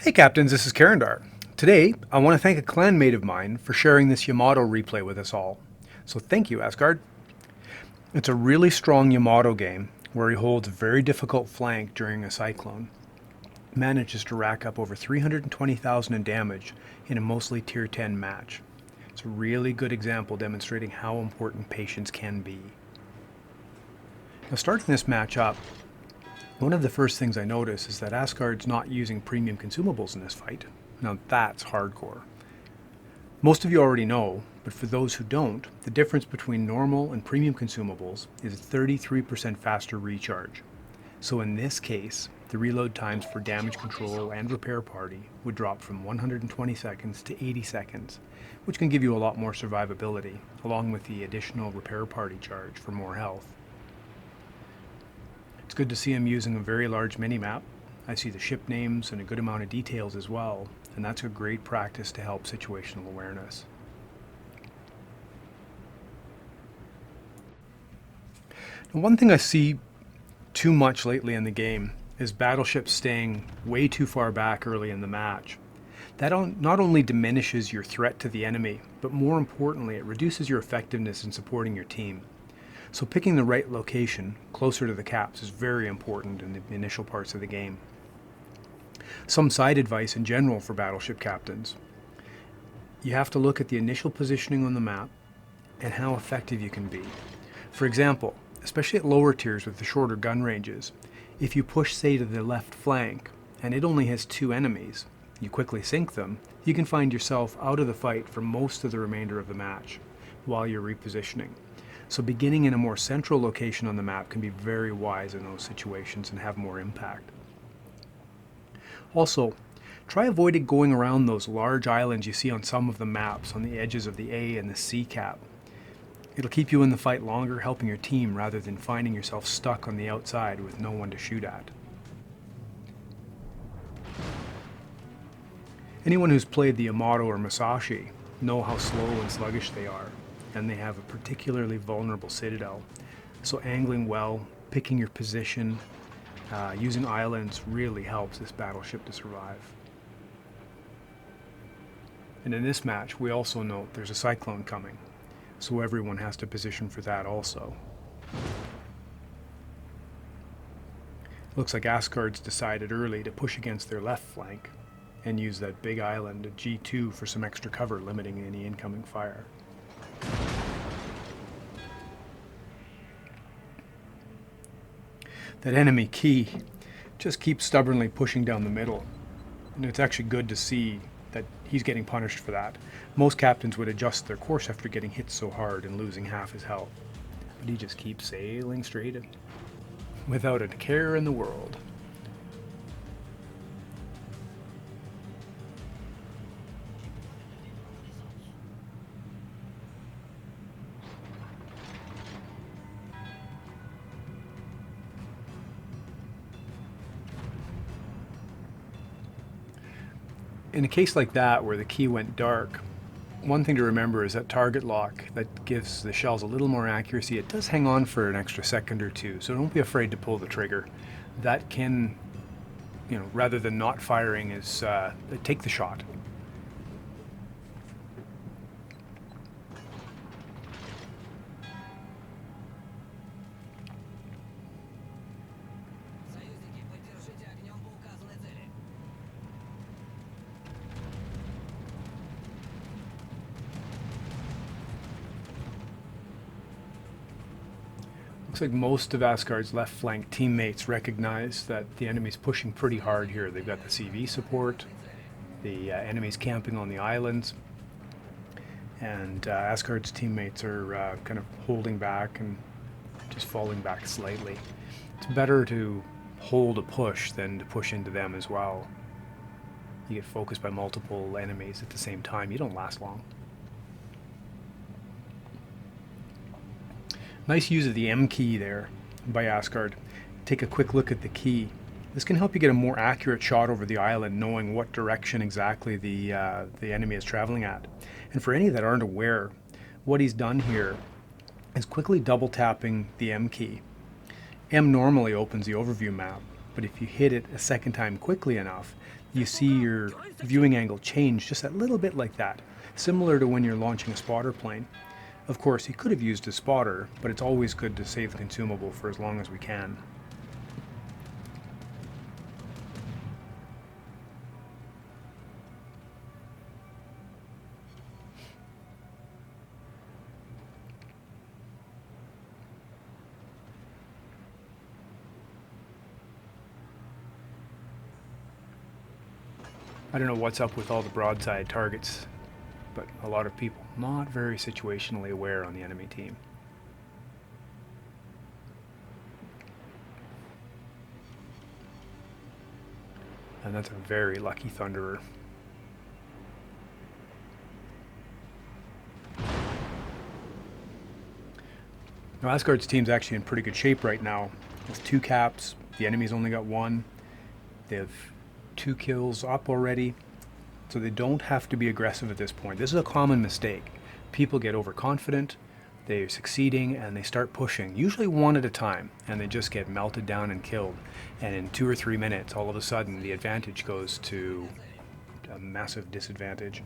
Hey Captains, this is Karandar. Today, I want to thank a clanmate of mine for sharing this Yamato replay with us all. So thank you, Asgard. It's a really strong Yamato game where he holds a very difficult flank during a cyclone, manages to rack up over 320,000 in damage in a mostly tier 10 match. It's a really good example demonstrating how important patience can be. Now starting this match up, one of the first things I notice is that Asgard's not using premium consumables in this fight. Now that's hardcore. Most of you already know, but for those who don't, the difference between normal and premium consumables is a 33% faster recharge. So in this case, the reload times for damage control and repair party would drop from 120 seconds to 80 seconds, which can give you a lot more survivability, along with the additional repair party charge for more health. It's good to see him using a very large minimap. I see the ship names and a good amount of details as well, and that's a great practice to help situational awareness. Now, one thing I see too much lately in the game is battleships staying way too far back early in the match. That not only diminishes your threat to the enemy, but more importantly, it reduces your effectiveness in supporting your team. So picking the right location, closer to the caps, is very important in the initial parts of the game. Some side advice in general for battleship captains. You have to look at the initial positioning on the map and how effective you can be. For example, especially at lower tiers with the shorter gun ranges, if you push, say, to the left flank and it only has 2 enemies, you quickly sink them, you can find yourself out of the fight for most of the remainder of the match while you're repositioning. So beginning in a more central location on the map can be very wise in those situations and have more impact. Also, try avoiding going around those large islands you see on some of the maps on the edges of the A and the C cap. It'll keep you in the fight longer, helping your team rather than finding yourself stuck on the outside with no one to shoot at. Anyone who's played the Yamato or Musashi know how slow and sluggish they are, and they have a particularly vulnerable citadel. So angling well, picking your position, using islands really helps this battleship to survive. And in this match, we also note there's a cyclone coming, so everyone has to position for that also. Looks like Asgard's decided early to push against their left flank and use that big island at G2 for some extra cover, limiting any incoming fire. That enemy key just keeps stubbornly pushing down the middle, and it's actually good to see that he's getting punished for that. Most captains would adjust their course after getting hit so hard and losing half his health, but he just keeps sailing straight in, without a care in the world. In a case like that where the key went dark, one thing to remember is that target lock that gives the shells a little more accuracy. It does hang on for an extra second or two, so don't be afraid to pull the trigger. That can, rather than not firing, is take the shot. Looks like most of Asgard's left flank teammates recognize that the enemy's pushing pretty hard here. They've got the CV support, the enemy's camping on the islands, and Asgard's teammates are kind of holding back and just falling back slightly. It's better to hold a push than to push into them as well. You get focused by multiple enemies at the same time, you don't last long. Nice use of the M key there by Asgard. Take a quick look at the key. This can help you get a more accurate shot over the island, knowing what direction exactly the enemy is traveling at. And for any that aren't aware, what he's done here is quickly double tapping the M key. M normally opens the overview map, but if you hit it a second time quickly enough, you see your viewing angle change just a little bit like that, similar to when you're launching a spotter plane. Of course, you could have used a spotter, but it's always good to save the consumable for as long as we can. I don't know what's up with all the broadside targets, but a lot of people not very situationally aware on the enemy team. And that's a very lucky Thunderer. Now Asgard's team's actually in pretty good shape right now. With 2 caps, the enemy's only got 1. They have 2 kills up already, so they don't have to be aggressive at this point. This is a common mistake. People get overconfident, they're succeeding, and they start pushing, usually one at a time, and they just get melted down and killed. And in 2 or 3 minutes, all of a sudden, the advantage goes to a massive disadvantage.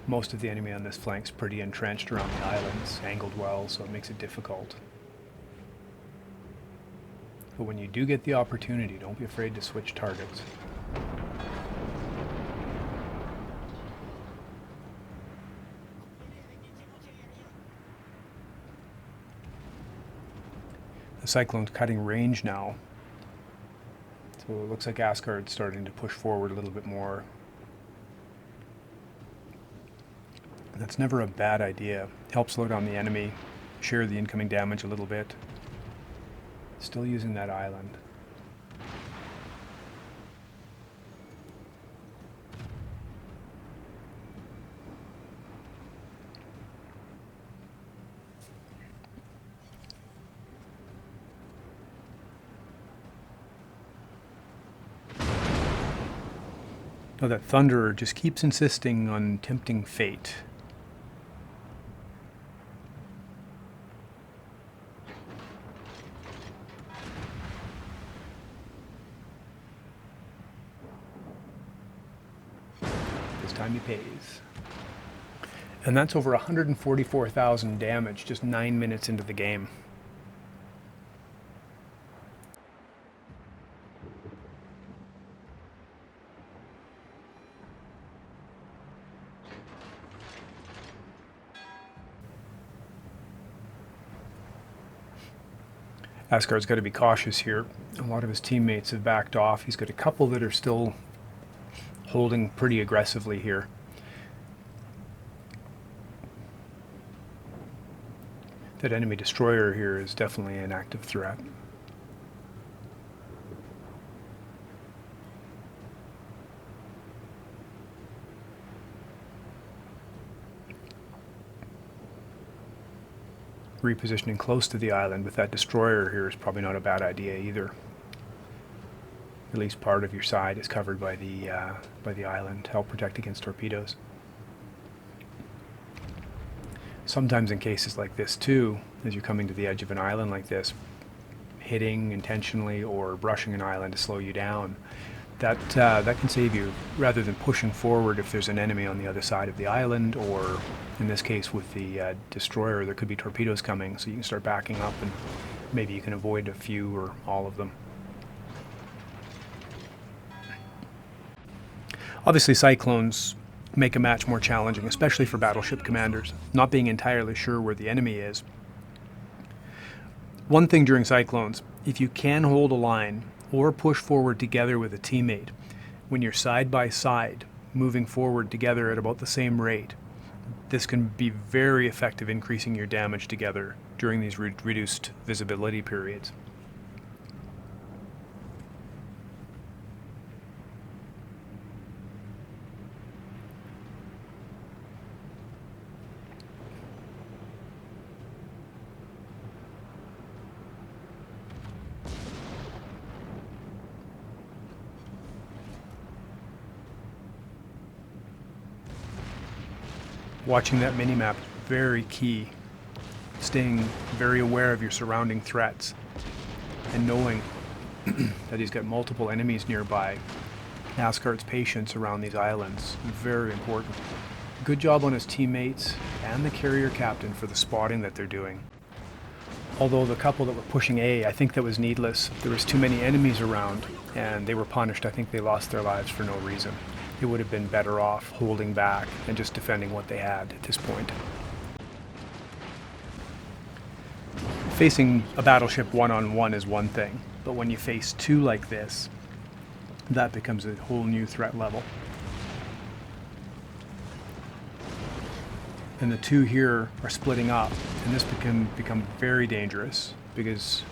Most of the enemy on this flank's pretty entrenched around the islands, angled well, so it makes it difficult. But when you do get the opportunity, don't be afraid to switch targets. The cyclone's cutting range now, so it looks like Asgard's starting to push forward a little bit more. That's never a bad idea. Helps slow down the enemy, share the incoming damage a little bit. Still using that island. Oh, that Thunderer just keeps insisting on tempting fate. This time he pays. And that's over 144,000 damage just 9 minutes into the game. Asgard's got to be cautious here. A lot of his teammates have backed off. He's got a couple that are still holding pretty aggressively here. That enemy destroyer here is definitely an active threat. Repositioning close to the island with that destroyer here is probably not a bad idea either. At least part of your side is covered by the island to help protect against torpedoes. Sometimes in cases like this too, as you're coming to the edge of an island like this, hitting intentionally or brushing an island to slow you down, that can save you rather than pushing forward if there's an enemy on the other side of the island, or in this case with the destroyer there could be torpedoes coming, so you can start backing up and maybe you can avoid a few or all of them. Obviously cyclones make a match more challenging, especially for battleship commanders, not being entirely sure where the enemy is. One thing during cyclones, if you can hold a line or push forward together with a teammate, when you're side by side, moving forward together at about the same rate, this can be very effective increasing your damage together during these reduced visibility periods. Watching that mini-map, very key. Staying very aware of your surrounding threats and knowing that he's got multiple enemies nearby. Asgard's patience around these islands, very important. Good job on his teammates and the carrier captain for the spotting that they're doing. Although the couple that were pushing A, I think that was needless. There was too many enemies around and they were punished. I think they lost their lives for no reason. They would have been better off holding back and just defending what they had at this point. Facing a battleship one-on-one is one thing, but when you face two like this, that becomes a whole new threat level. And the two here are splitting up, and this can become very dangerous, because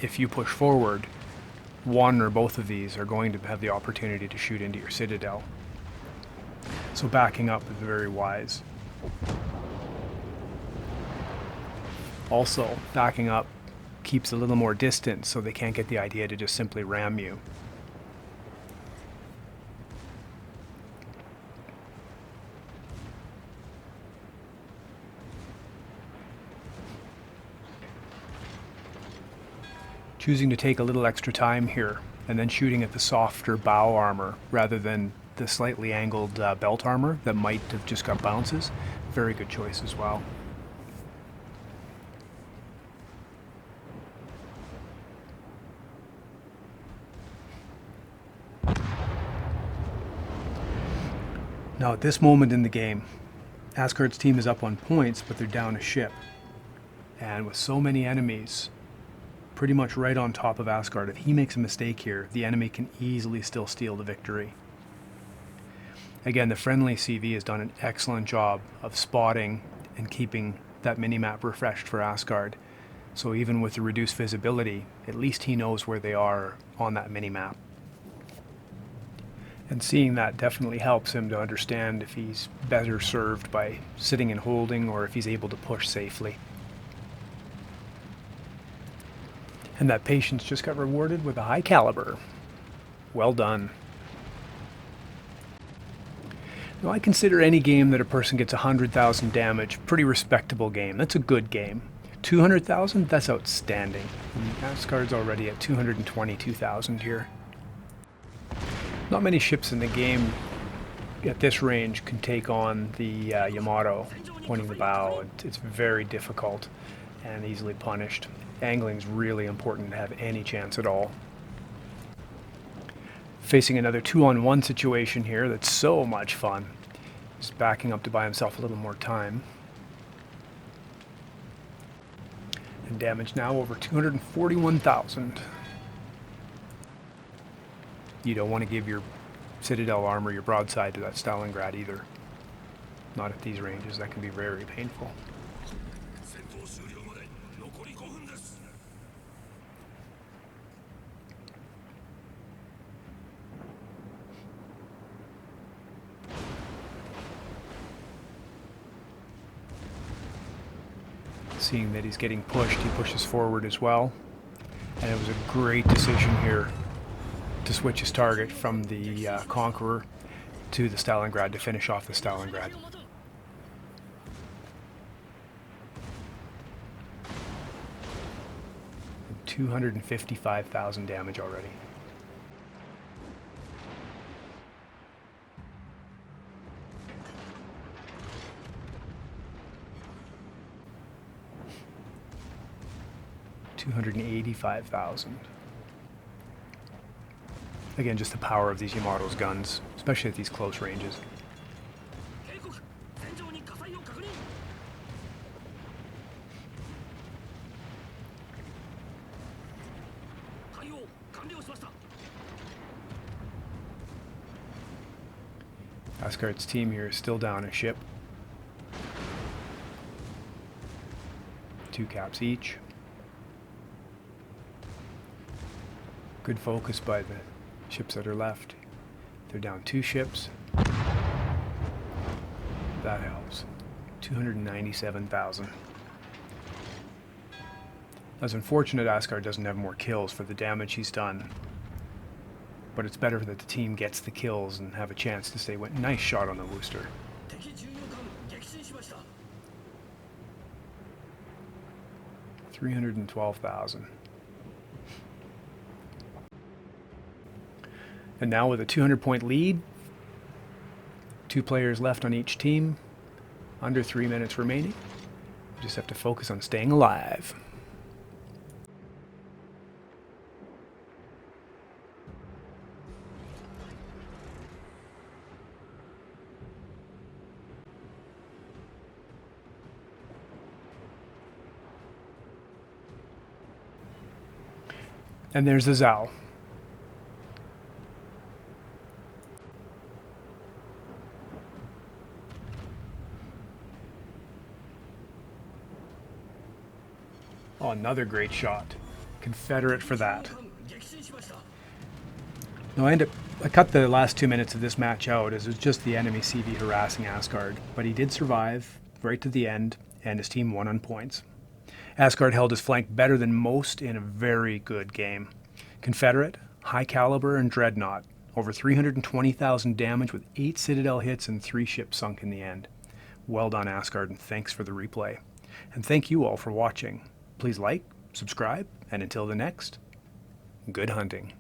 if you push forward, one or both of these are going to have the opportunity to shoot into your citadel. So backing up is very wise. Also, backing up keeps a little more distance so they can't get the idea to just simply ram you. Choosing to take a little extra time here and then shooting at the softer bow armor rather than the slightly angled belt armor that might have just got bounces. Very good choice as well. Now at this moment in the game, Asgard's team is up on points, but they're down a ship. And with so many enemies pretty much right on top of Asgard, if he makes a mistake here, the enemy can easily still steal the victory. Again, the friendly CV has done an excellent job of spotting and keeping that minimap refreshed for Asgard. So even with the reduced visibility, at least he knows where they are on that minimap. And seeing that definitely helps him to understand if he's better served by sitting and holding or if he's able to push safely. And that patience just got rewarded with a high caliber. Well done. Now I consider any game that a person gets 100,000 damage pretty respectable game. That's a good game. 200,000? That's outstanding. And Asgard's already at 222,000 here. Not many ships in the game at this range can take on the Yamato pointing the bow. It's very difficult and easily punished. Angling is really important to have any chance at all. Facing another 2-on-1 situation here that's so much fun. Just backing up to buy himself a little more time. And damage now over 241,000. You don't want to give your citadel armor, your broadside to that Stalingrad either. Not at these ranges, that can be very painful. Seeing that he's getting pushed, he pushes forward as well. And it was a great decision here to switch his target from the Conqueror to the Stalingrad to finish off the Stalingrad. And 255,000 damage already. $285,000. Again, just the power of these Yamato's guns, especially at these close ranges. Asgard's team here is still down a ship. 2 caps each. Good focus by the ships that are left. They're down 2 ships. That helps. 297,000. That's unfortunate Asgard doesn't have more kills for the damage he's done. But it's better that the team gets the kills and have a chance to stay. Nice shot on the Wooster. 312,000. And now with a 200-point lead, 2 players left on each team, under 3 minutes remaining. We just have to focus on staying alive. And there's the Zal. Oh, another great shot. Confederate for that. Now I cut the last 2 minutes of this match out as it was just the enemy CV harassing Asgard, but he did survive right to the end, and his team won on points. Asgard held his flank better than most in a very good game. Confederate, high caliber, and dreadnought. Over 320,000 damage with 8 Citadel hits and 3 ships sunk in the end. Well done, Asgard, and thanks for the replay. And thank you all for watching. Please like, subscribe, and until the next, good hunting.